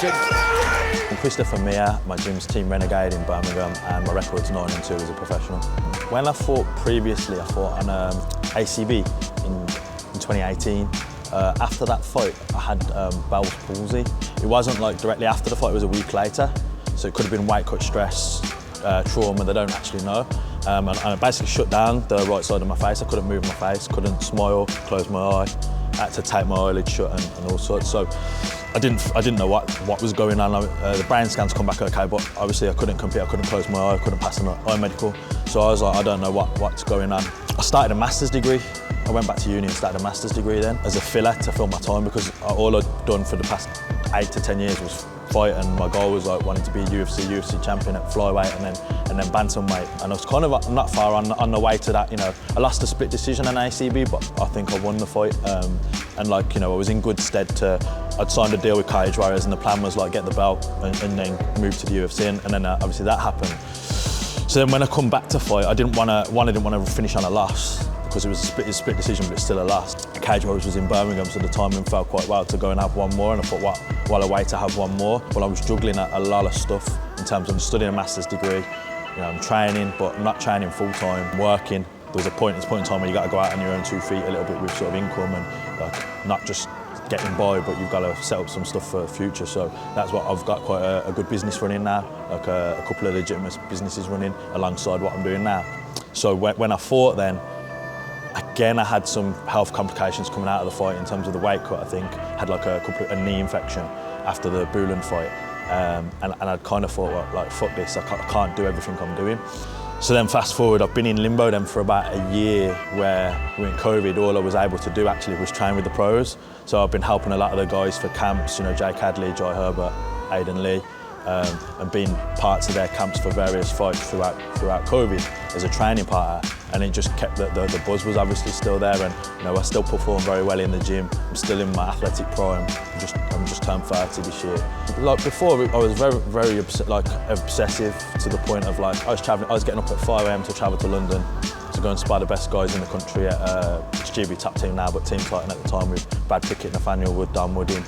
Grappling. I'm Christopher Mia, my gym's Team Renegade in Birmingham, and my record's 9-2 as a professional. When I fought previously, I fought on ACB in 2018. After that fight, I had Bell's palsy. It wasn't like directly after the fight, it was a week later. So it could have been weight cut stress, trauma, they don't actually know. And I basically shut down the right side of my face. I couldn't move my face, couldn't smile, close my eye. I had to tape my eyelid shut and all sorts. So I didn't know what was going on. The brain scans come back okay, but obviously I couldn't compete. I couldn't close my eye. I couldn't pass an eye medical. So I was like, I don't know what's going on. I started a master's degree. I went back to uni and started a master's degree then as a filler to fill my time, because all I'd done for the past 8 to 10 years was fight, and my goal was like wanting to be UFC champion at flyweight and then bantamweight. And I was kind of not far on the way to that. You know, I lost a split decision on ACB, but I think I won the fight. And like, you know, I was in good stead I'd signed a deal with Cage Warriors, and the plan was like get the belt and then move to the UFC, and then obviously that happened. So then when I come back to fight, I didn't want to finish on a loss, because it was a split decision, but it's still a loss. Cage Warriors was in Birmingham, so the timing felt quite well to go and have one more, and I thought, while I wait to have one more. Well, I was juggling a lot of stuff in terms of studying a master's degree. You know, I'm training, but I'm not training full time, working. There's a point in time where you got to go out on your own 2 feet a little bit with sort of income, and like not just getting by, but you've got to set up some stuff for the future. So that's what I've got, quite a good business running now, like a couple of legitimate businesses running alongside what I'm doing now. So when I fought then, again, I had some health complications coming out of the fight in terms of the weight cut. I think had like a knee infection after the Boulan fight, and I'd kind of thought, well, like fuck this, I can't do everything I'm doing. So then fast forward, I've been in limbo then for about a year, where during COVID, all I was able to do actually was train with the pros. So I've been helping a lot of the guys for camps, you know, Jay Cadley, Jai Herbert, Aidan Lee, and been parts of their camps for various fights throughout COVID as a training partner. And it just kept, the buzz was obviously still there, and you know, I still perform very well in the gym. I'm still in my athletic prime. I'm just turned 30 this year. Like before, I was very obsessive, to the point of like I was getting up at 5 AM to travel to London to go and spar the best guys in the country at GB top team now, but Team Titan at the time, with Brad Pickett, Nathaniel Wood, Dan Wooding.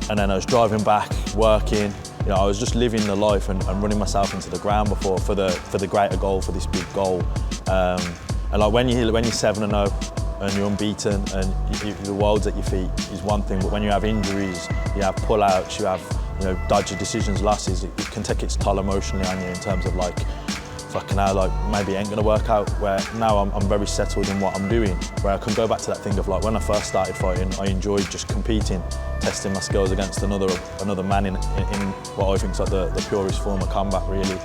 And then I was driving back, working. You know, I was just living the life and running myself into the ground before for the greater goal, for this big goal. And like when you're 7-0 and you're unbeaten and the world's at your feet is one thing, but when you have injuries, you have pull-outs, you have, you know, dodgy decisions, losses, it can take its toll emotionally on you in terms of like, fucking hell, like maybe it ain't gonna work out. Where now I'm very settled in what I'm doing, where I can go back to that thing of like when I first started fighting, I enjoyed just competing, testing my skills against another man in what I think is like the purest form of combat, really.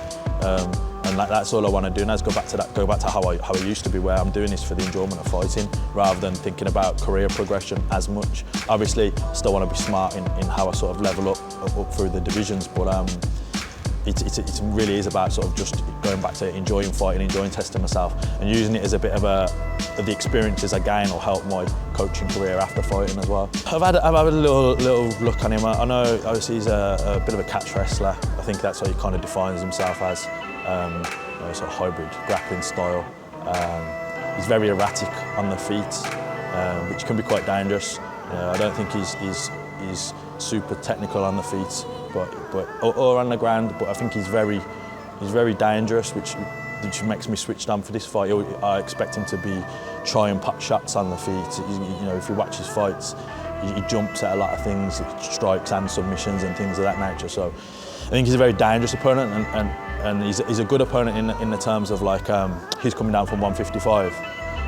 And that's all I want to do now, is go back to how I used to be, where I'm doing this for the enjoyment of fighting rather than thinking about career progression as much. Obviously, still want to be smart in how I sort of level up through the divisions, but it really is about sort of just going back to enjoying fighting, enjoying testing myself, and using it as a bit of the experiences I gain will help my coaching career after fighting as well. I've had a little look on him. I know obviously he's a bit of a catch wrestler. I think that's what he kind of defines himself as. You know, sort of hybrid grappling style. He's very erratic on the feet, which can be quite dangerous. I don't think he's super technical on the feet, or on the ground. But I think he's very dangerous, which makes me switched on for this fight. I expect him to be trying pot shots on the feet. You know, if you watch his fights, he jumps at a lot of things, strikes and submissions and things of that nature. So I think he's a very dangerous opponent, and he's a good opponent in the terms of like he's coming down from 155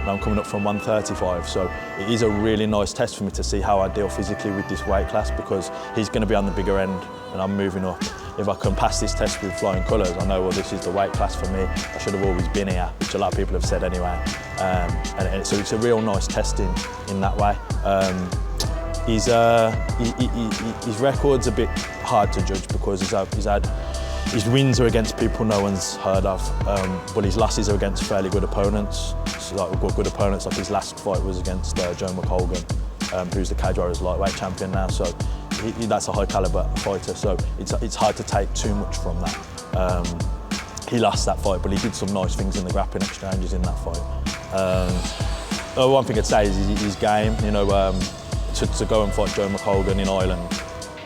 and I'm coming up from 135. So it is a really nice test for me to see how I deal physically with this weight class, because he's going to be on the bigger end and I'm moving up. If I can pass this test with flying colours, I know, well, this is the weight class for me. I should have always been here, which a lot of people have said anyway. So it's a real nice test in that way. His record's a bit hard to judge, because his wins are against people no one's heard of, but his losses are against fairly good opponents. So like good opponents, like his last fight was against Joe McColgan, who's the Cage Warriors lightweight champion now. So that's a high caliber fighter. So it's hard to take too much from that. He lost that fight, but he did some nice things in the grappling exchanges in that fight. One thing I'd say is his game. You know, to go and fight Joe McColgan in Ireland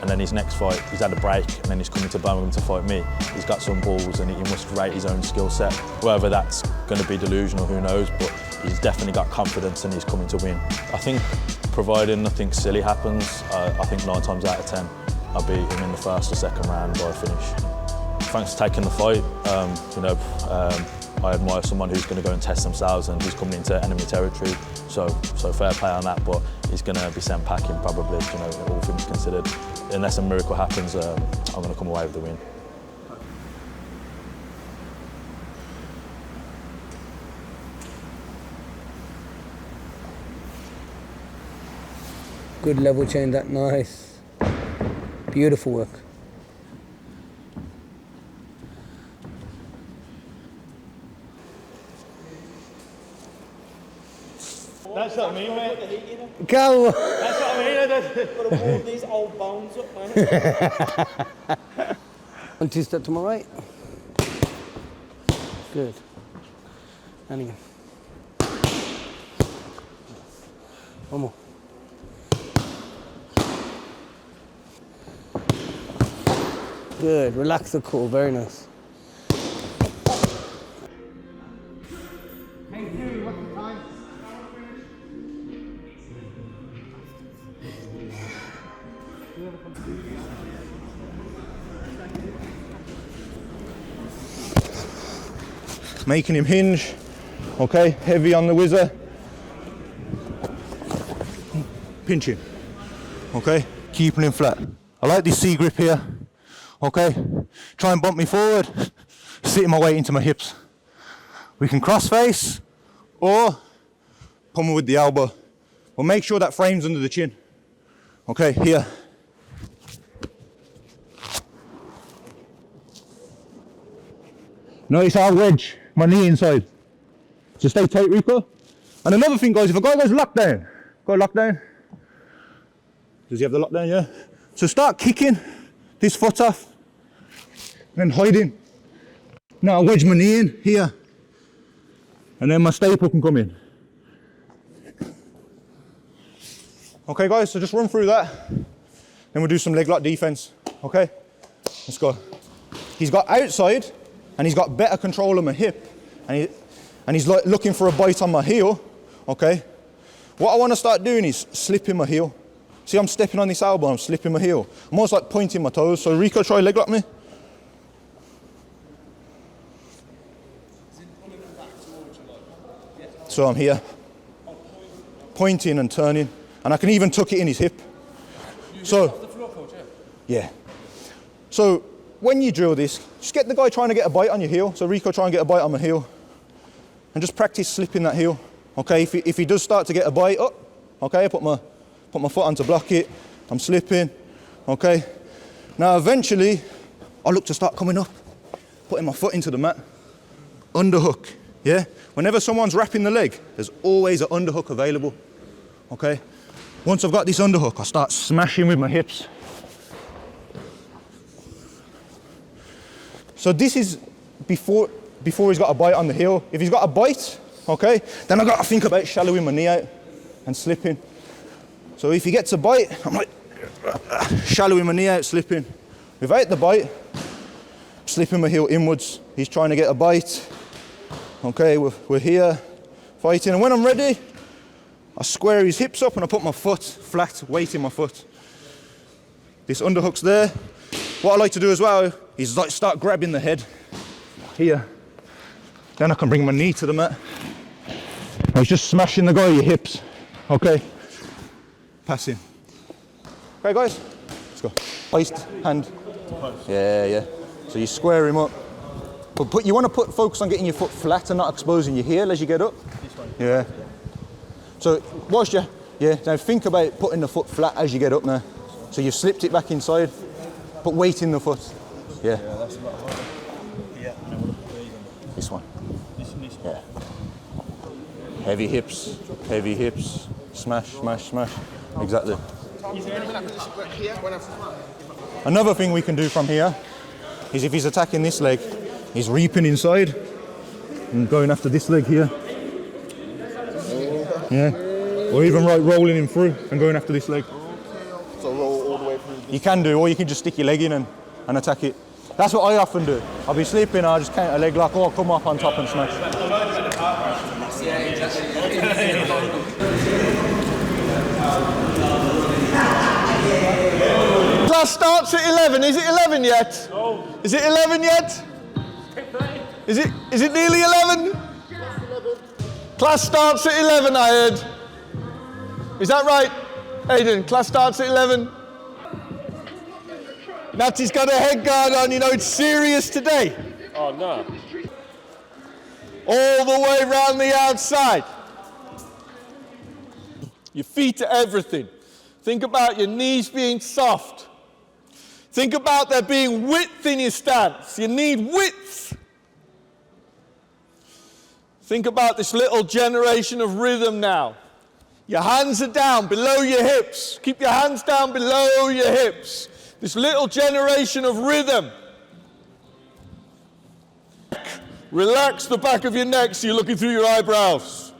and then his next fight, he's had a break, and then he's coming to Birmingham to fight me. He's got some balls, and he must rate his own skill set. Whether that's going to be delusional, who knows, but he's definitely got confidence and he's coming to win. I think, providing nothing silly happens, I think 9 times out of 10, I'll beat him in the first or second round by a finish. Thanks for taking the fight. I admire someone who's going to go and test themselves and who's coming into enemy territory. So fair play on that, but he's going to be sent packing probably, all things considered. Unless a miracle happens, I'm going to come away with the win. Good level change, that nice. Beautiful work. That's what I mean, mate. Go! That's what I mean. Got to warm these old bones up, man. 1, 2 step to my right. Good. And again. One more. Good. Relax the core. Very nice. Making him hinge, okay, heavy on the whizzer. Pinching, okay, keeping him flat. I like this C grip here, okay. Try and bump me forward, sitting my weight into my hips. We can cross face or pummel with the elbow. But make sure that frame's under the chin. Okay, here. Notice how I wedge my knee inside. So stay tight, Rico. And another thing, guys, if a guy goes lockdown, go lockdown. Does he have the lockdown? Yeah. So start kicking this foot off, and then hiding. Now I wedge my knee in here, and then my staple can come in. Okay, guys, so just run through that. Then we'll do some leg lock defense. Okay, let's go. He's got outside, and he's got better control of my hip, and he's like looking for a bite on my heel, okay? What I want to start doing is slipping my heel. See, I'm stepping on this elbow, I'm slipping my heel. I'm almost like pointing my toes. So Rico, try leg lock me. So I'm here, pointing and turning, and I can even tuck it in his hip. So, yeah. So, when you drill this, just get the guy trying to get a bite on your heel. So Rico, try and get a bite on my heel. And just practice slipping that heel. Okay, if he does start to get a bite, up, okay, I put my foot on to block it. I'm slipping, okay. Now eventually, I look to start coming up, putting my foot into the mat. Underhook, yeah? Whenever someone's wrapping the leg, there's always an underhook available, okay? Once I've got this underhook, I start smashing with my hips. So this is before he's got a bite on the heel. If he's got a bite, okay, then I've got to think about shallowing my knee out and slipping. So if he gets a bite, I'm like, shallowing my knee out, slipping. Without the bite, slipping my heel inwards. He's trying to get a bite. Okay, we're here, fighting. And when I'm ready, I square his hips up and I put my foot flat, weight in my foot. This underhook's there. What I like to do as well is like start grabbing the head here. Then I can bring my knee to the mat. I was just smashing the guy with your hips. Okay. Passing. Okay, guys, let's go. Waist, hand. Yeah. So you square him up. But you want to focus on getting your foot flat and not exposing your heel as you get up. Yeah. So whilst now think about putting the foot flat as you get up now. So you've slipped it back inside. Put weight in the foot. Yeah. That's about right. Yeah. This one. Yeah. Heavy hips. Smash. Exactly. Another thing we can do from here is if he's attacking this leg, he's reaping inside and going after this leg here. Yeah. Or even rolling him through and going after this leg. So roll all the way through You can do, or you can just stick your leg in and attack it. That's what I often do. I'll be sleeping, I'll just count a leg lock, or I'll come up on top and smash. Class starts at 11. Is it 11 yet? No. Is it 11 yet? Is it nearly 11? Class starts at 11, I heard. Is that right, Aidan? Class starts at 11? Natty's got a head guard on, you know it's serious today. Oh, no. All the way round the outside. Your feet are everything. Think about your knees being soft. Think about there being width in your stance. You need width. Think about this little generation of rhythm now. Your hands are down below your hips. Keep your hands down below your hips. This little generation of rhythm. Relax the back of your neck so you're looking through your eyebrows.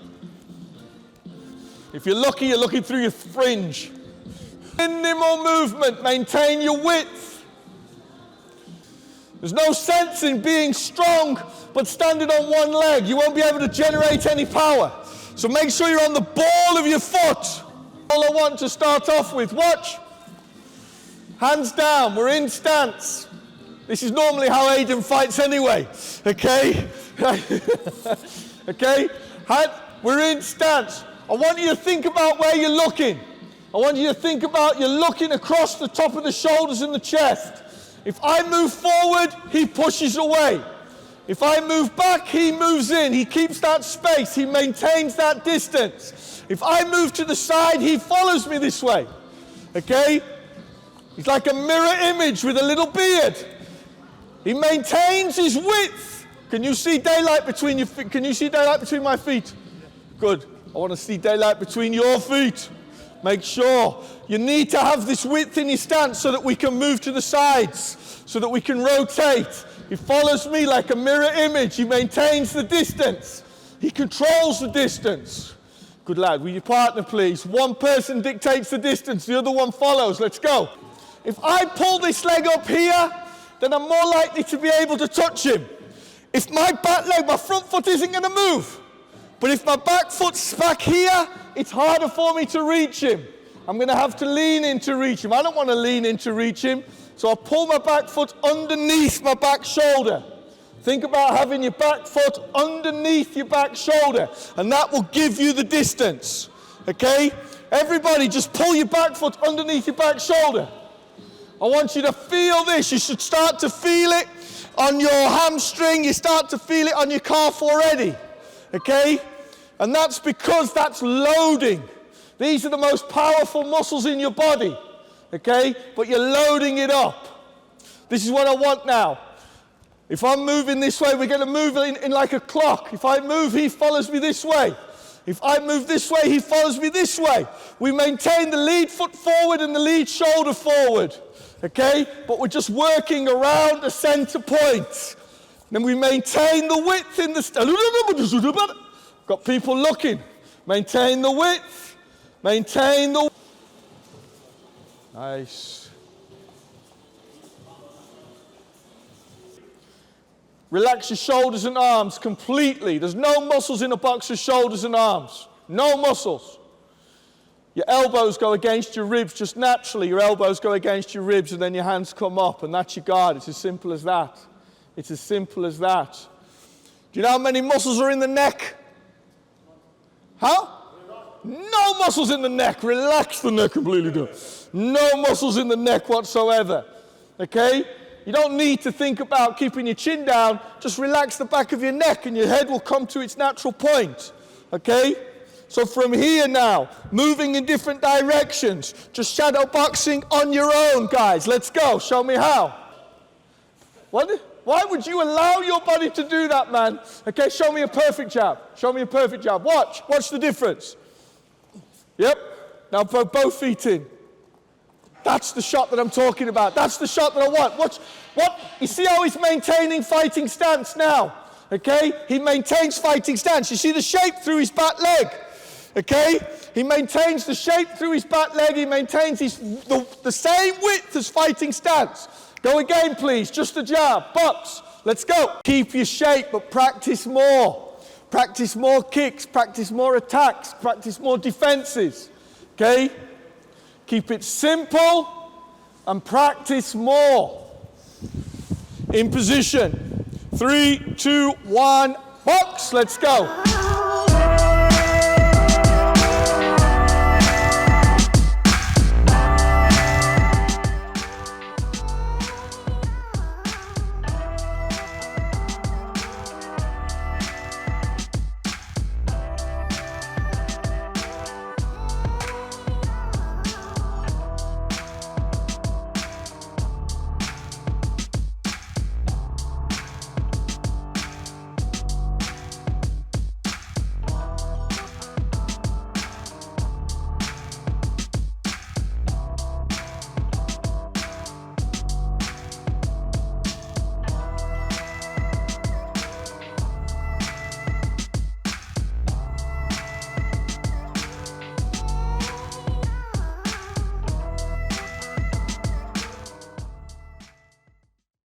If you're lucky, you're looking through your fringe. Minimal movement, maintain your width. There's no sense in being strong but standing on one leg. You won't be able to generate any power. So make sure you're on the ball of your foot. All I want to start off with, watch. Hands down, we're in stance. This is normally how Aidan fights anyway, okay? Okay, we're in stance. I want you to think about where you're looking. I want you to think about you're looking across the top of the shoulders and the chest. If I move forward, he pushes away. If I move back, he moves in. He keeps that space. He maintains that distance. If I move to the side, he follows me this way. Okay? He's like a mirror image with a little beard. He maintains his width. Can you see daylight between your feet? Can you see daylight between my feet? Good. I want to see daylight between your feet. Make sure you need to have this width in your stance so that we can move to the sides, so that we can rotate. He follows me like a mirror image. He maintains the distance. He controls the distance. Good lad. Will you partner, please? One person dictates the distance, the other one follows. Let's go. If I pull this leg up here, then I'm more likely to be able to touch him. If my back leg, my front foot isn't going to move. But if my back foot's back here, it's harder for me to reach him. I'm going to have to lean in to reach him. I don't want to lean in to reach him. So I pull my back foot underneath my back shoulder. Think about having your back foot underneath your back shoulder, and that will give you the distance. Okay? Everybody, just pull your back foot underneath your back shoulder. I want you to feel this. You should start to feel it on your hamstring. You start to feel it on your calf already. Okay? And that's because that's loading. These are the most powerful muscles in your body. Okay? But you're loading it up. This is what I want now. If I'm moving this way, we're going to move in like a clock. If I move, he follows me this way. If I move this way, he follows me this way. We maintain the lead foot forward and the lead shoulder forward. Okay? But we're just working around the center point. Then we maintain the width in the... Got people looking. Maintain the width. Maintain the... Nice. Relax your shoulders and arms completely. There's no muscles in a boxer's shoulders and arms. No muscles. Your elbows go against your ribs just naturally. Your elbows go against your ribs and then your hands come up and that's your guard. It's as simple as that. It's as simple as that. Do you know how many muscles are in the neck? Huh? No muscles in the neck. Relax the neck completely. No muscles in the neck whatsoever. Okay? You don't need to think about keeping your chin down. Just relax the back of your neck and your head will come to its natural point. Okay? So from here now, moving in different directions, just shadow boxing on your own, guys. Let's go. Show me how. What? Why would you allow your body to do that, man? Okay, show me a perfect jab. Show me a perfect jab. Watch. Watch the difference. Yep. Now put both feet in. That's the shot that I'm talking about. That's the shot that I want. Watch. What? You see how he's maintaining fighting stance now? Okay? He maintains fighting stance. You see the shape through his back leg? Okay? He maintains the shape through his back leg. He maintains the same width as fighting stance. Go again, please. Just a jab. Box. Let's go. Keep your shape, but practice more. Practice more kicks. Practice more attacks. Practice more defenses. Okay? Keep it simple and practice more. In position. 3, 2, 1. Box. Let's go.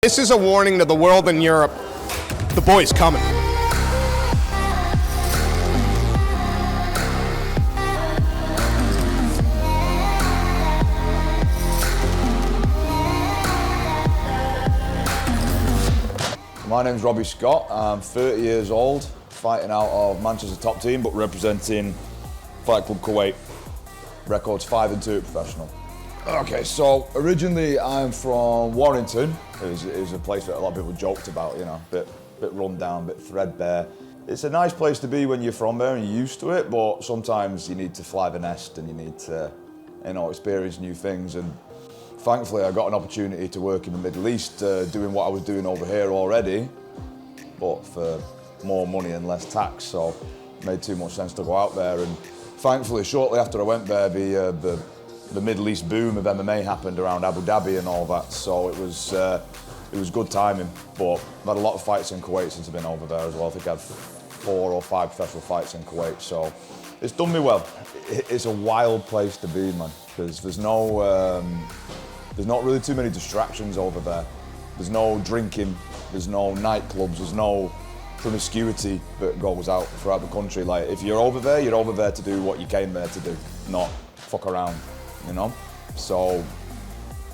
This is a warning to the world and Europe. The boy's coming. My name's Robbie Scott. I'm 30 years old, fighting out of Manchester top team, but representing Fight Club Kuwait. Records 5 and 2 professional. Okay, so originally I'm from Warrington. It was a place that a lot of people joked about, you know, bit run down, bit threadbare. It's a nice place to be when you're from there and you're used to it, but sometimes you need to fly the nest and you need to, you know, experience new things. And thankfully I got an opportunity to work in the Middle East, doing what I was doing over here already, but for more money and less tax, so it made too much sense to go out there. And thankfully, shortly after I went there, the Middle East boom of MMA happened around Abu Dhabi and all that, so it was good timing. But I've had a lot of fights in Kuwait since I've been over there as well. I think I've 4 or 5 professional fights in Kuwait, so it's done me well. It's a wild place to be, man, because there's not really too many distractions over there. There's no drinking, there's no nightclubs, there's no promiscuity that goes out throughout the country. Like, if you're over there to do what you came there to do, not fuck around, you know? So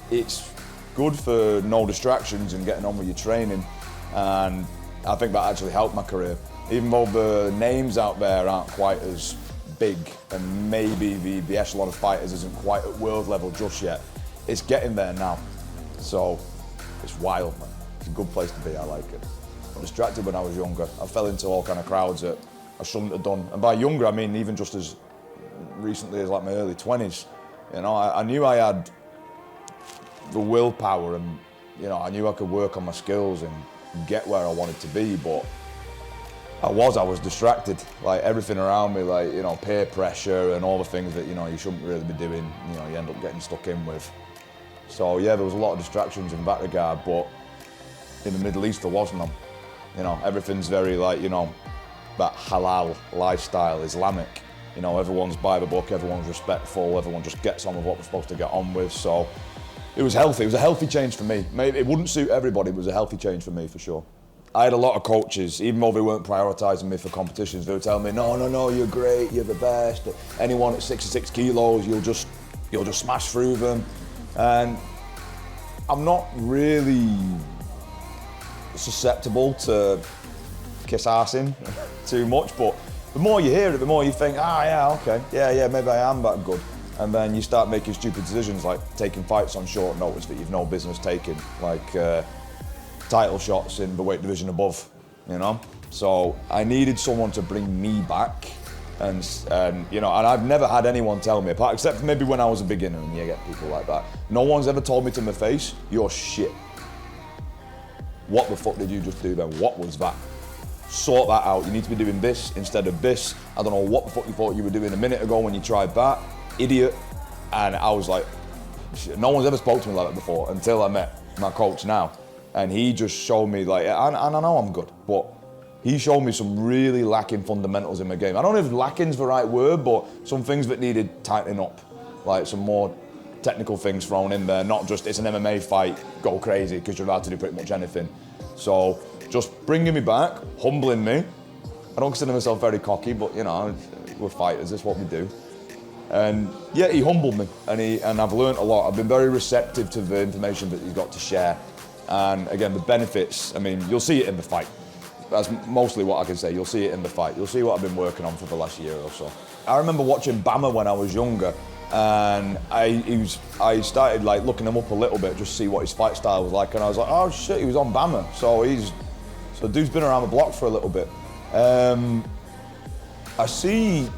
it's good for no distractions and getting on with your training, and I think that actually helped my career. Even though the names out there aren't quite as big and maybe the echelon of fighters isn't quite at world level just yet, it's getting there now. So it's wild, man. It's a good place to be, I like it. I was distracted when I was younger. I fell into all kind of crowds that I shouldn't have done. And by younger, I mean even just as recently as like my early 20s. You know, I knew I had the willpower and, you know, I knew I could work on my skills and get where I wanted to be, but I was distracted. Like, everything around me, like, you know, peer pressure and all the things that, you know, you shouldn't really be doing, you know, you end up getting stuck in with. So yeah, there was a lot of distractions in that regard, but in the Middle East there wasn't them. You know, everything's very, like, you know, that halal lifestyle, Islamic. You know, everyone's by the book, everyone's respectful, everyone just gets on with what we're supposed to get on with. So it was healthy. It was a healthy change for me. Maybe it wouldn't suit everybody, but it was a healthy change for me for sure. I had a lot of coaches, even though they weren't prioritising me for competitions, they were telling me, no, you're great, you're the best. Anyone at 66 kilos, you'll just smash through them. And I'm not really susceptible to kiss arsing too much, but the more you hear it, the more you think, yeah, okay, yeah, maybe I am that good. And then you start making stupid decisions, like taking fights on short notice that you've no business taking, like title shots in the weight division above, you know? So I needed someone to bring me back, and you know, and I've never had anyone tell me, apart, except maybe when I was a beginner, and you get people like that. No one's ever told me to my face, you're shit. What the fuck did you just do then? What was that? Sort that out. You need to be doing this instead of this. I don't know what the fuck you thought you were doing a minute ago when you tried that. Idiot. And I was like, shit. No one's ever spoke to me like that before until I met my coach now. And he just showed me, like, and I know I'm good, but he showed me some really lacking fundamentals in my game. I don't know if lacking's the right word, but some things that needed tightening up, like some more technical things thrown in there, not just it's an MMA fight, go crazy, because you're allowed to do pretty much anything. So just bringing me back, humbling me. I don't consider myself very cocky, but you know, we're fighters, that's what we do. And yeah, he humbled me, and I've learned a lot. I've been very receptive to the information that he's got to share. And again, the benefits, I mean, you'll see it in the fight. That's mostly what I can say. You'll see it in the fight. You'll see what I've been working on for the last year or so. I remember watching Bama when I was younger, and I started like looking him up a little bit, just to see what his fight style was like, and I was like, oh shit, he was on Bama. So dude's been around the block for a little bit. I see,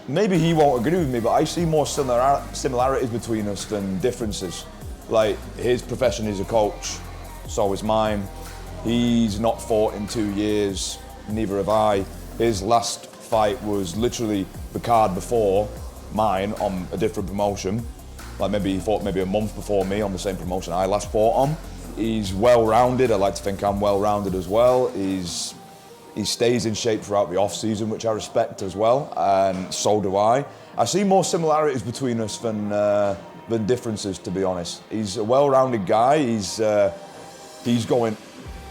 maybe he won't agree with me, but I see more similarities between us than differences. Like his profession is a coach, so is mine. He's not fought in 2 years, neither have I. His last fight was literally the card before mine on a different promotion. Like maybe he fought maybe a month before me on the same promotion I last fought on. He's well-rounded. I like to think I'm well-rounded as well. He stays in shape throughout the off-season, which I respect as well, and so do I. I see more similarities between us than differences, to be honest. He's a well-rounded guy. He's going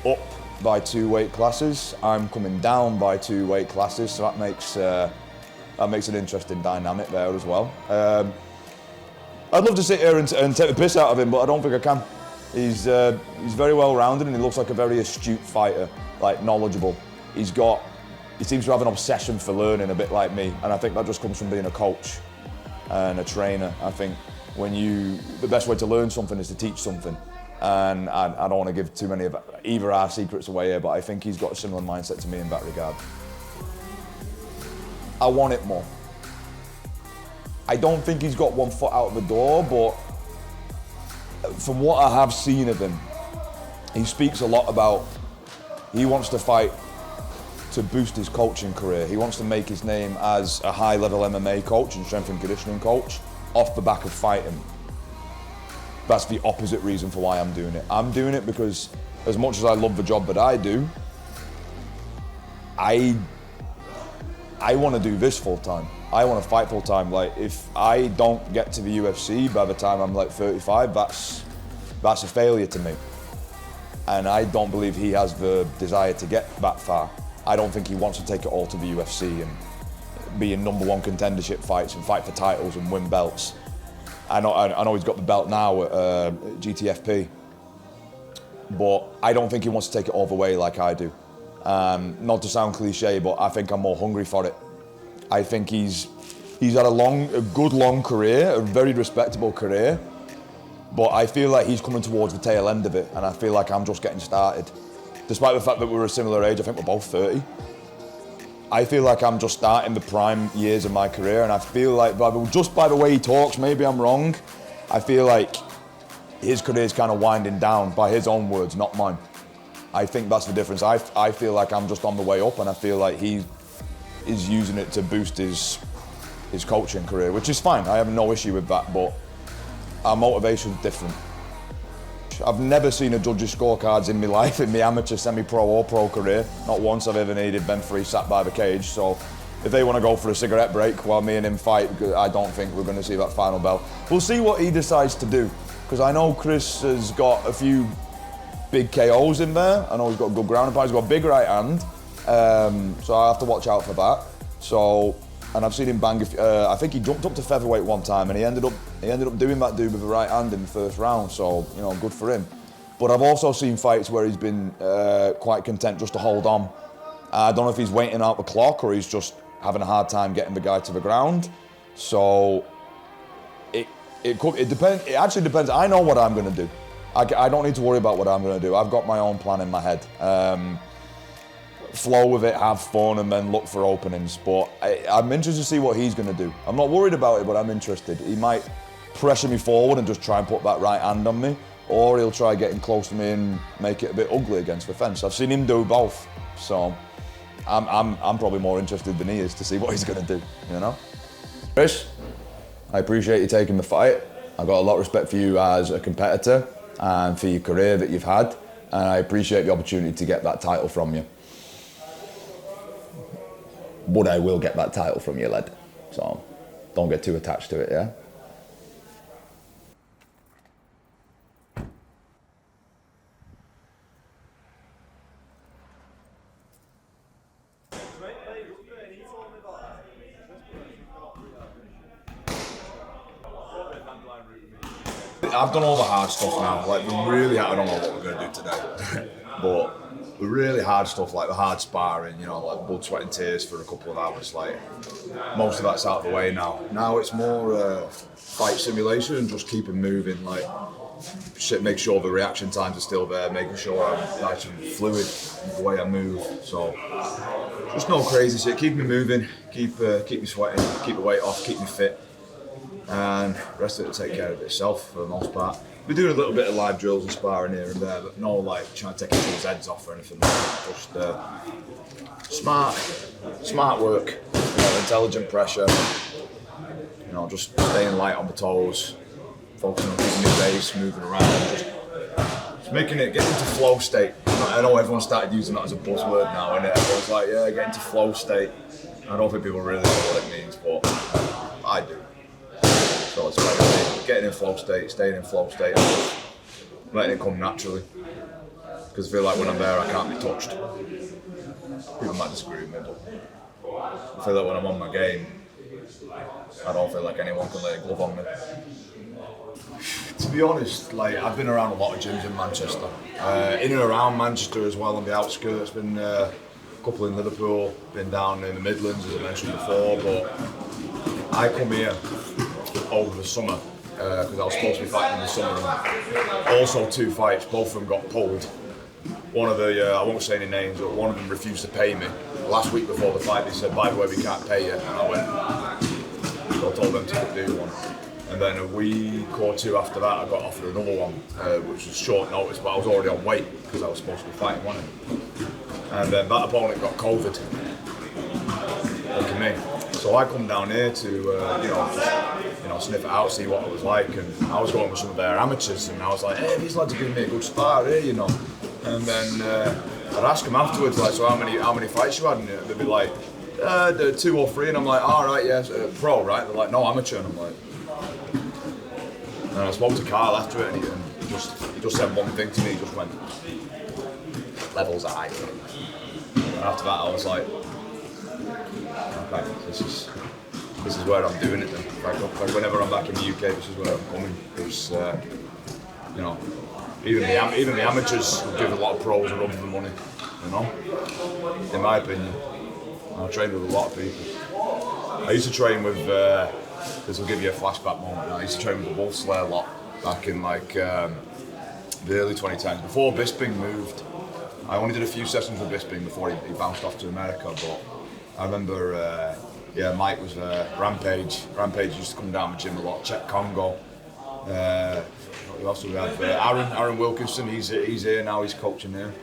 up by 2 weight classes. I'm coming down by 2 weight classes, so that makes an interesting dynamic there as well. I'd love to sit here and take the piss out of him, but I don't think I can. He's very well-rounded, and he looks like a very astute fighter, like knowledgeable. He seems to have an obsession for learning, a bit like me, and I think that just comes from being a coach and a trainer. I think the best way to learn something is to teach something. And I don't want to give too many of either our secrets away here, but I think he's got a similar mindset to me in that regard. I want it more. I don't think he's got one foot out of the door, but from what I have seen of him, he speaks a lot about he wants to fight to boost his coaching career. He wants to make his name as a high-level MMA coach and strength and conditioning coach off the back of fighting. That's the opposite reason for why I'm doing it. I'm doing it because as much as I love the job that I do, I want to do this full time. I want to fight full time. Like if I don't get to the UFC by the time I'm like 35, that's a failure to me. And I don't believe he has the desire to get that far. I don't think he wants to take it all to the UFC and be in #1 contendership fights and fight for titles and win belts. I know he's got the belt now at Gtfp, but I don't think he wants to take it all the way like I do. Not to sound cliche, but I think I'm more hungry for it. I think he's had a good long career, a very respectable career, but I feel like he's coming towards the tail end of it, and I feel like I'm just getting started. Despite the fact that we're a similar age, I think we're both 30. I feel like I'm just starting the prime years of my career, and I feel like just by the way he talks, maybe I'm wrong, I feel like his career is kind of winding down by his own words, not mine. I think that's the difference. I feel like I'm just on the way up, and I feel like he is using it to boost his coaching career, which is fine. I have no issue with that, but our motivation's different. I've never seen a judge's scorecards in my life, in my amateur, semi-pro or pro career. Not once I've ever needed them 3 sat by the cage. So if they want to go for a cigarette break while me and him fight, I don't think we're going to see that final bell. We'll see what he decides to do, because I know Chris has got a few big KOs in there. I know he's got a good ground and pound. He's got a big right hand, so I have to watch out for that. And I've seen him bang. I think he jumped up to featherweight one time, and he ended up doing that dude with the right hand in the first round. So good for him. But I've also seen fights where he's been quite content just to hold on. I don't know if he's waiting out the clock or he's just having a hard time getting the guy to the ground. So it depends. It actually depends. I know what I'm going to do. I don't need to worry about what I'm going to do. I've got my own plan in my head. Flow with it, have fun, and then look for openings. But I'm interested to see what he's going to do. I'm not worried about it, but I'm interested. He might pressure me forward and just try and put that right hand on me, or he'll try getting close to me and make it a bit ugly against the fence. I've seen him do both, so I'm probably more interested than he is to see what he's going to do. Chris, I appreciate you taking the fight. I've got a lot of respect for you as a competitor and for your career that you've had, and I appreciate the opportunity to get that title from you. but I will get that title from you, lad. So don't get too attached to it, yeah? I've done all the hard stuff now. Like, really, I don't know what we're going to do today, but the really hard stuff, like the hard sparring, you know, like blood, sweat and tears for a couple of hours, like, most of that's out of the way now. Now it's more fight simulation and just keeping moving, like, make sure the reaction times are still there, making sure I'm nice and fluid the way I move. So, just no crazy shit. Keep me moving, keep me sweating, keep the weight off, keep me fit. And the rest of it will take care of itself for the most part. We're doing a little bit of live drills and sparring here and there, but no like trying to take each other's heads off or anything like that. Just smart work, you know, intelligent pressure, you know, just staying light on the toes, focusing on keeping your base, moving around, just making it, getting into flow state. I know everyone started using that as a buzzword now, and everyone's like, yeah, get into flow state. I don't think people really know what it means, but I do. So it's about getting in flow state, staying in flow state, and just letting it come naturally. Because I feel like when I'm there, I can't be touched. People might disagree with me, but I feel like when I'm on my game, I don't feel like anyone can lay a glove on me. To be honest, like I've been around a lot of gyms in Manchester, in and around Manchester as well on the outskirts. Been a couple in Liverpool, been down in the Midlands as I mentioned before, but I come here over the summer because I was supposed to be fighting in the summer, and also 2 fights, both of them got pulled. One of the, I won't say any names, but one of them refused to pay me. Last week before the fight they said, by the way, we can't pay you, and I went, so I told them to do one. And then a week or 2 after that I got offered another one, which was short notice, but I was already on weight because I was supposed to be fighting one of them. And then that opponent got COVID. Look at me. So I come down here to, sniff it out, see what it was like, and I was going with some of their amateurs, and I was like, hey, these lads are giving me a good start here, you know. And then I'd ask them afterwards, like, so how many fights you had? And they'd be like, 2 or 3, and I'm like, all right, yes, pro, right? They're like, no, amateur, and I'm like. And I spoke to Carl after it, and he just said one thing to me. He just went, levels are high. And after that, I was like, okay, this is where I'm doing it then. Like whenever I'm back in the UK, this is where I'm coming. Because even the amateurs will give a lot of pros a run for the money. You know, in my opinion, I trained with a lot of people. I used to train with. This will give you a flashback moment. I used to train with the Wolf Slayer a lot back in like the early 2010s. Before Bisping moved, I only did a few sessions with Bisping before he bounced off to America. But I remember, Mike was Rampage. Rampage used to come down the gym a lot. Czech Congo. We also had Aaron Wilkinson. He's here now. He's coaching here.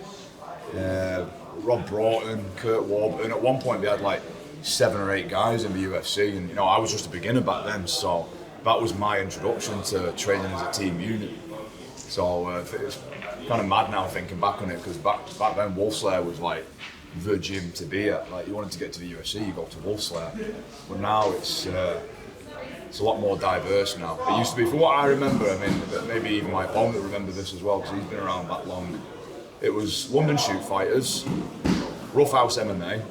Rob Broughton, Kurt Warburton. At one point, they had like 7 or 8 guys in the UFC, and I was just a beginner back then, so that was my introduction to training as a team unit. So it's kind of mad now thinking back on it, because back then Wolf Slayer was like the gym to be at. Like, you wanted to get to the UFC, you go to Wolf Slayer. But now it's a lot more diverse now. It used to be, from what I remember, I mean, maybe even my opponent remember this as well, because he's been around that long. It was London Shoot Fighters, Rough House MMA,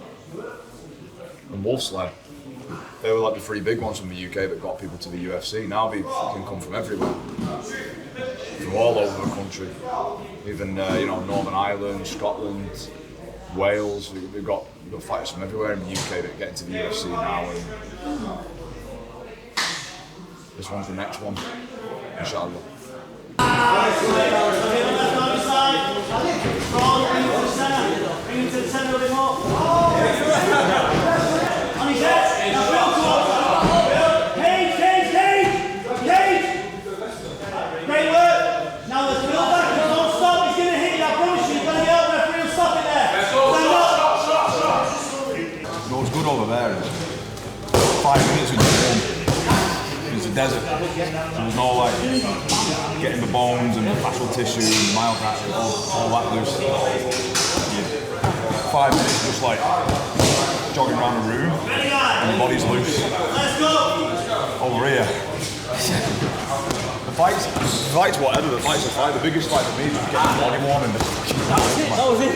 and Wolf Slayer. They were like the 3 big ones from the UK that got people to the UFC. Now they fucking come from everywhere, from all over the country. Even Northern Ireland, Scotland, Wales. We've got fighters from everywhere in the UK that get into the UFC now. And this one's the next one, inshallah. Over there, 5 minutes with the bone. It's a desert. There's no like getting the bones and the fascial tissue and myocardial, all that loose. 5 minutes just like jogging around a room and your body's loose. Let's go! Over here. The fight's whatever, the fight's a fight. The biggest fight for me is just getting the body warm and just That was it.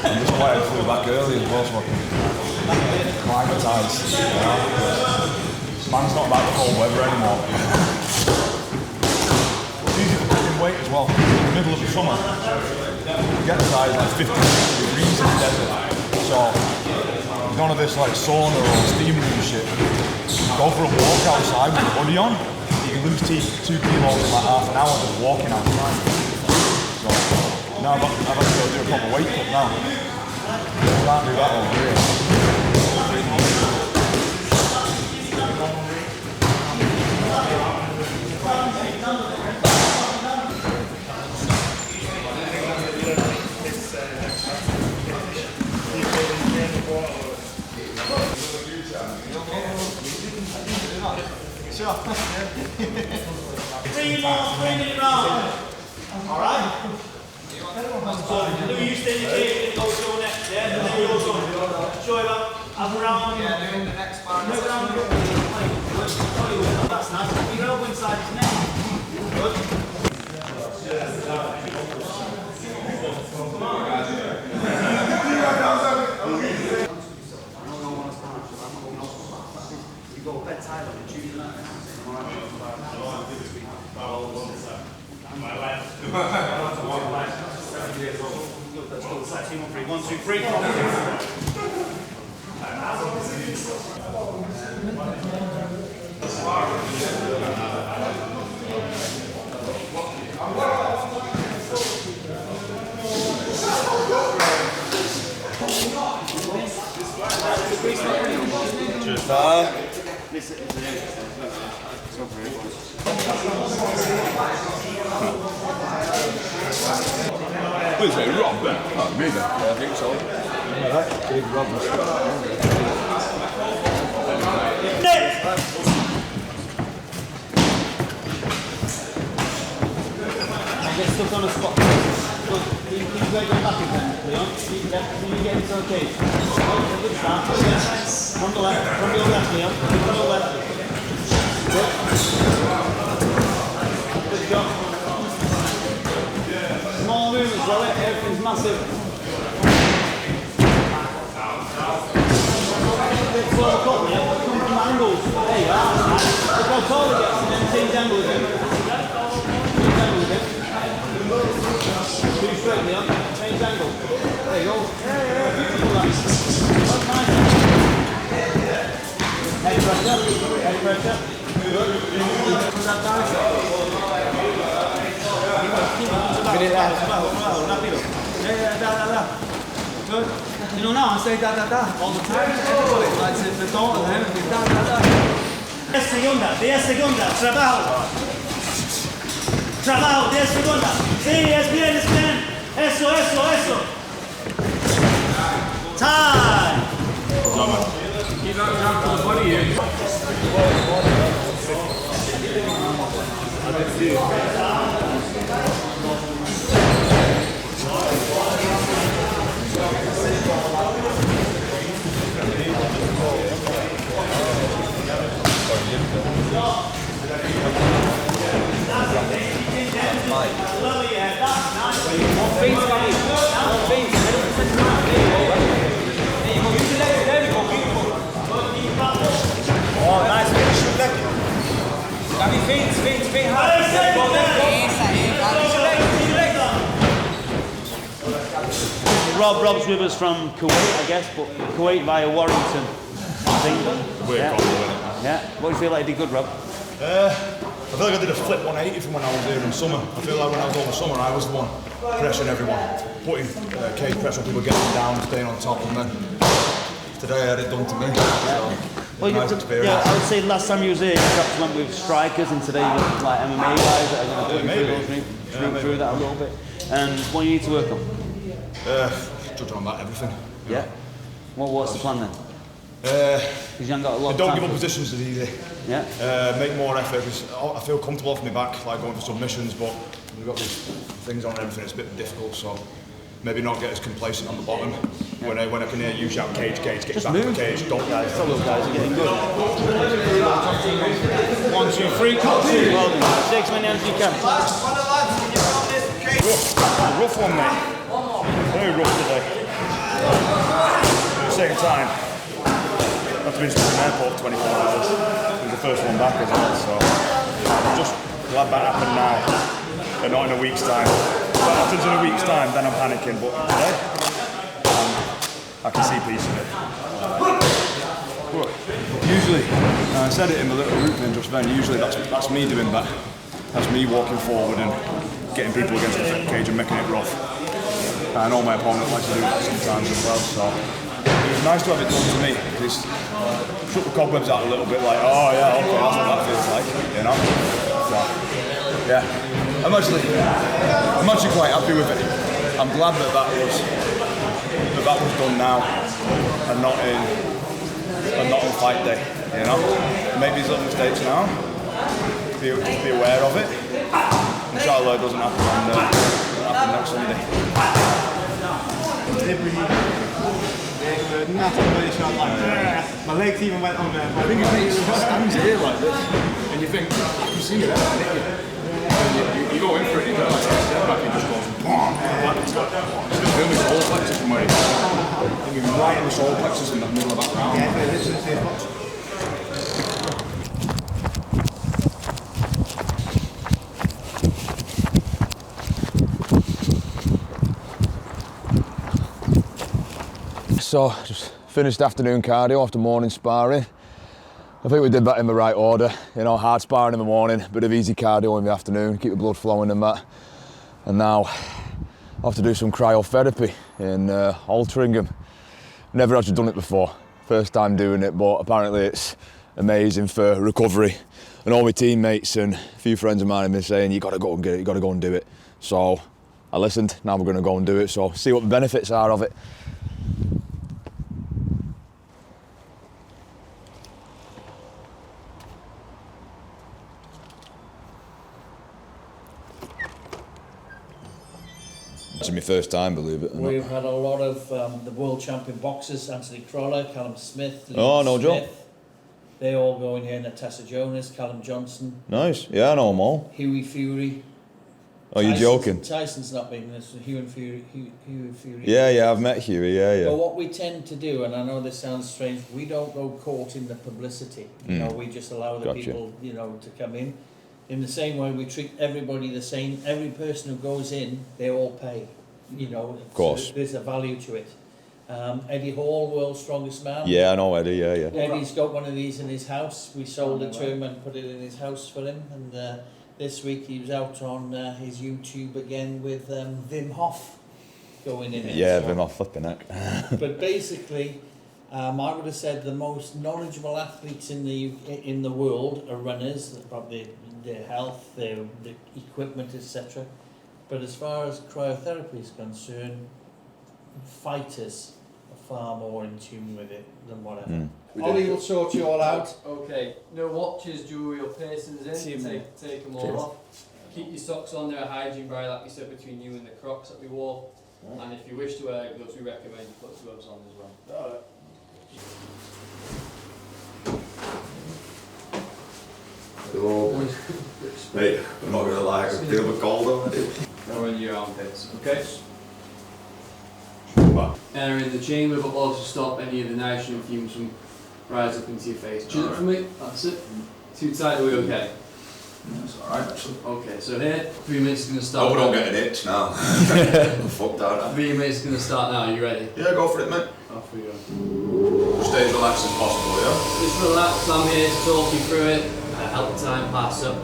I'm just quite flew back early as well, so I can climatise. Man's not about the cold weather anymore. It's easy for putting weight as well. In the middle of the summer, you get the size like 50 degrees in the desert. So none of this like sauna or steam room and shit. Go for a walk outside with the hoodie on. You can lose 2 kilos in like half an hour just walking outside. So now I've had to go do a proper weight cut now. Can't do that over here. Bring it round. Alright? So, Lou, you stay in the cage and go show next, yeah? And then you'll go. Show it up. Up around. Yeah, doing the next bar. Move around. That's nice. You go inside his neck. Good. One, two, three. What is it, Rob then? Oh, me then? Yeah, I think so. Alright, big Rob. Get stuck on a spot. Can you go back again, Leon? Can you get into a cage? Oh, good start. From the left, Leon. From the left. Good. Good job. Small room as well, everything's massive. Bit slow cut, Leon. Come from angles. There you are. Look how tall he gets and then change angle with him. Change angle with him. Too straight, Leon. Change angle. There you go. Beautiful, that. That's nice. Head pressure. Head pressure. Good. Put that down. Keep it there. Rápido. Yeah, da. Good. You know now I say da all the time. Everybody likes it. The daughter and everything. Da. 10 segundos. Trabajo. Trabajo, 10 segundos. Sí, es bien. Eso. Time. Keep that down to the body here. Oh, nice. Shoot leg. Gabi, feint hard. Rob's with us from Kuwait, I guess, but Kuwait via Warrington, I think. Yeah. What do you feel like you did good, Rob? I feel like I did a flip 180 from when I was there in summer. I feel like when I was over summer, I was the one pressuring everyone, putting cage pressure on people, getting down, staying on top, and then today I had it done to me. So, nice experience. Yeah, I would say last time you was here, you perhaps went with strikers, and today you went like MMA guys that are going to put you through that a little bit. And what do you need to work on? Judging on that, everything. Yeah. What's the plan then? Because you haven't got a lot of time. Don't give up positions as easy. Yeah. Make more effort, because I feel comfortable off my back, like going for submissions, but we've got these things on and everything, it's a bit difficult, so maybe not get as complacent on the bottom. When I can hear you shout cage, cage, get back in the cage, don't guys. Tell those guys are getting good. 1, 2, 3, cut 2. Well done. 6 many as you can. Rough one, mate. Very rough today. At the same time, I've been stuck in the airport for 24 hours. It was the first one back as well, so I'm just glad that happened now and not in a week's time. If that happens in a week's time, then I'm panicking, but today, I can see peace in it. But usually, I said it in the little group thing just then, usually that's me doing that. That's me walking forward and getting people against the cage and making it rough. I know my opponent likes to do that sometimes as well, so it was nice to have it done to me. It's shook the cobwebs out a little bit, like, oh yeah, okay, that's what that feels like, you know? So, yeah, I'm actually quite happy with it. I'm glad that that was done now and not on fight day, you know? Make these little mistakes now, be aware of it. Inshallah it doesn't happen next Sunday. My legs even went on there. I think it stands here like this, and you think, you see it, you go in for it, you don't like step back, it just goes BOOM! It's doing the solar plexus from where it's I think you're right in the solar plexus in the middle of that round. Yeah, but this is the same box. So, just finished afternoon cardio after morning sparring. I think we did that in the right order. You know, hard sparring in the morning, bit of easy cardio in the afternoon, keep the blood flowing and that. And now, I have to do some cryotherapy in Altrincham. Never actually done it before, first time doing it, but apparently it's amazing for recovery. And all my teammates and a few friends of mine have been saying, you gotta go and get it, you gotta go and do it. So, I listened, now we're gonna go and do it, so see what the benefits are of it. It's my first time, believe it or not. We've had a lot of the world champion boxers, Anthony Crolla, Callum Smith, Oh, no joke. Smith. They all go in here, Natasha Jonas, Callum Johnson, Nice, yeah, I know them all. Huey Fury. Oh, you're joking? Tyson's not big in this, Huey Fury. Yeah, I've met Huey, yeah. But what we tend to do, and I know this sounds strange, we don't go caught in the publicity. You know, we just allow the people, you know, to come in. In the same way we treat everybody the same, every person who goes in, they all pay. You know, of course. So there's a value to it. Eddie Hall, world's strongest man. Yeah, I know Eddie, yeah. Eddie's got one of these in his house. We sold it to him and put it in his house for him. And this week he was out on his YouTube again with Wim Hof going in it. Yeah, Wim Hof, flipping heck. But basically, I would have said the most knowledgeable athletes in the world are runners, about their health, their equipment, etc. But as far as cryotherapy is concerned, fighters are far more in tune with it than whatever. Ollie will sort you all out. Okay, no watches, jewellery or piercings in, take them all off. Keep your socks on, they're a hygiene barrier like we said between you and the Crocs that we wore. And if you wish to wear gloves, we recommend you put gloves on as well. Hello, boys. Mate, I'm not gonna lie, I can feel the cold already. Now in your armpits, okay? Entering the chamber, but also stop any of the nitrogen fumes from rising up into your face. Chin up for me, that's it. Too tight, are we okay? That's alright, actually. Okay, so here, 3 minutes is going to start. I don't get an itch now. I'm fucked out. 3 minutes is going to start now, are you ready? Yeah, go for it, mate. Off we go. Stay as relaxed as possible, yeah? Just relax, I'm here to talk you through it, help the time pass up.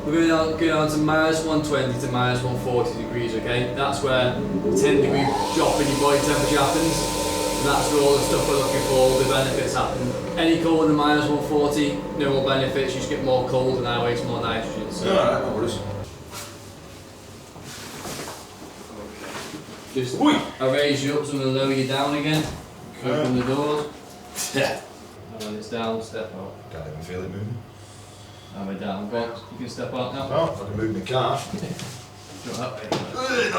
We're going to go down to -120 to -140 degrees, okay? That's where the 10-degree drop in your body temperature happens. And that's where all the stuff we're looking for, all the benefits happen. Any colder than -140, no more benefits, you just get more cold and I waste more nitrogen. So. Yeah, alright, no worries. Just I raise you up, so I'm going to lower you down again. Open the doors. Yeah. And when it's down, step out. Can't even feel it moving. And we're down, box. You can step out now. No, I can move my car. Go that way. No,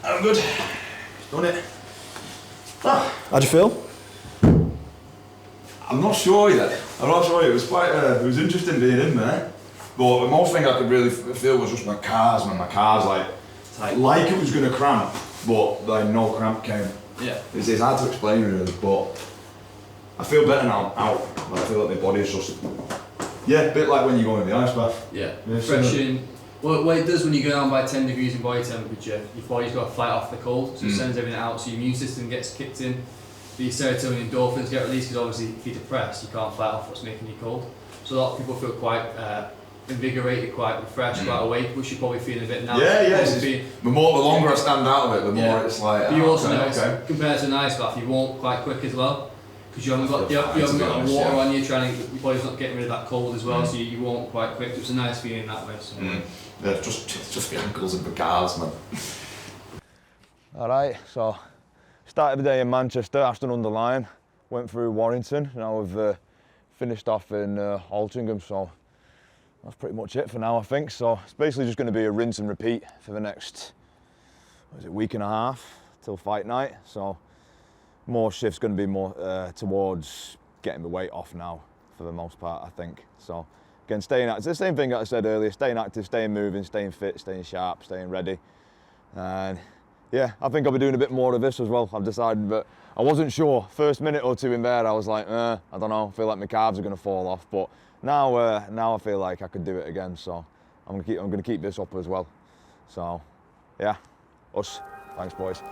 I'm good. Done it. Ah. How'd you feel? I'm not sure yet. I'm not sure. It was quite. It was interesting being in there. But the most thing I could really feel was just my calves, man. My calves, like it was going to cramp, but like no cramp came. Yeah. It's hard to explain really, but I feel better now. Out. Like, I feel like my body's just. Yeah, a bit like when you go in the ice bath. Yeah. Refreshing. What it does when you go down by 10 degrees in body temperature, your body's got to fight off the cold, so it sends everything out, so your immune system gets kicked in, the serotonin and endorphins get released, because obviously if you're depressed, you can't fight off what's making you cold. So a lot of people feel quite invigorated, quite refreshed, quite awake, which you're probably feeling a bit now. Yeah. The longer I stand out of it, the more it's like. But you also know, compared to an ice bath, you warm quite quick as well. Because you haven't got the water on you, your body's not getting rid of that cold as well, so you warm quite quick. It's a nice feeling that way. So. Yeah, just the ankles and the calves, man. Alright, so started the day in Manchester, Aston-under-Lyne, went through Warrington, now we've finished off in Altrincham, so that's pretty much it for now, I think. So it's basically just going to be a rinse and repeat for the next, week and a half till fight night. So more shifts going to be more towards getting the weight off now for the most part, I think. So again, staying active, it's the same thing that I said earlier, staying active, staying moving, staying fit, staying sharp, staying ready. And yeah, I think I'll be doing a bit more of this as well, I've decided, but I wasn't sure. First minute or two in there, I was like, I don't know, I feel like my calves are going to fall off, but now I feel like I could do it again, so I'm going to keep this up as well. So yeah, us. Thanks, boys.